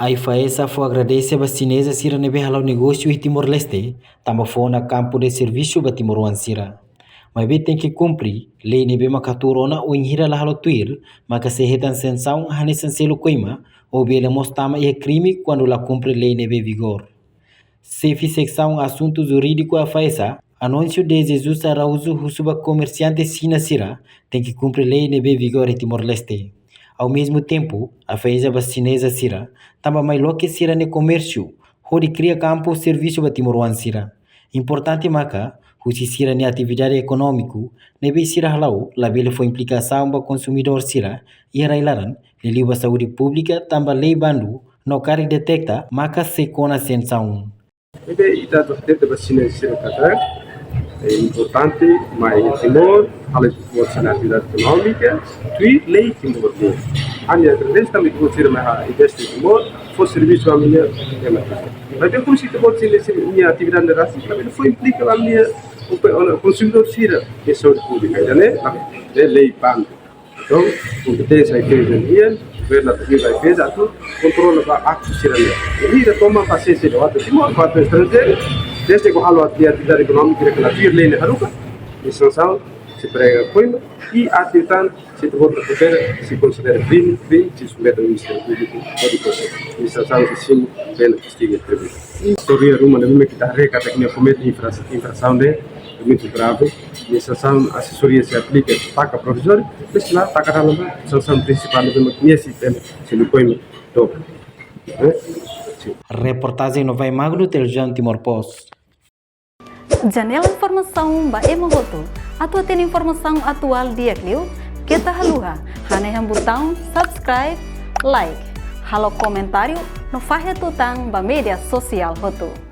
A IFAESA foi agradecer a chinesa sira nebe halau negócio em Timor-Leste, tamba fona campo de serviço ba Timor-Wan sira. Mas be tem que cumprir, lei nebe makaturona o inhira la halo tuir, maka se retan sensão hane senselo coima, ou be le mostama e crime quando la cumpre lei nebe vigor. Sefi secção assunto jurídico a FAESA, anúncio de Jesus Araújo Husuba comerciante Sina Sira, tem que cumprir lei nebe vigor em Timor-Leste. Ao mesmo tempo, a FAESA chinesa Sira, também mais loque Sira no comércio, onde cria campo serviço para Timor-Wan Sira. Importante maca, o Sira na atividade econômica, nebe Sira halau, labele foi implicação para consumidor Sira, e arailaran, lhe a saúde pública, também lei bandu, no cari detecta, maca se cona sensão. Jadi kita terhadap vacinação é importante, mas em Timor, além de atividade econômica, tui lei Timor. Hanya terus também consider mais investe Timor, for serviço a minha mas eu consigo ter minha atividade na raça, também foi implica a minha o consumidor sira que saúde pública, né? É lei pan. Então, competência aí que dia governo vai fazer tudo controla a ato sira. Ele toma paciência de outro Timor, para estrangeiro, desde que o halo atividade econômica que na vir lei na haruka, licença se prega coima e a atividade se volta a poder se considera crime, se submete ao Ministério Público pode processo. Licença se sim pena castigo previsto. História uma da minha que está recata que comete infração de muito grave. Licença assessoria se aplica taca provisória, mas lá taca da lama sanção principal da minha sistema se lhe coima dobro. Reportagem no Vai Magno, Televisão Timor-Post. Janela informação ba emogoto. Atua tem informação atual dia Clio. Kita haluha, haneham botão subscribe, like, halo comentário no fahe tutang ba media sosial hotu.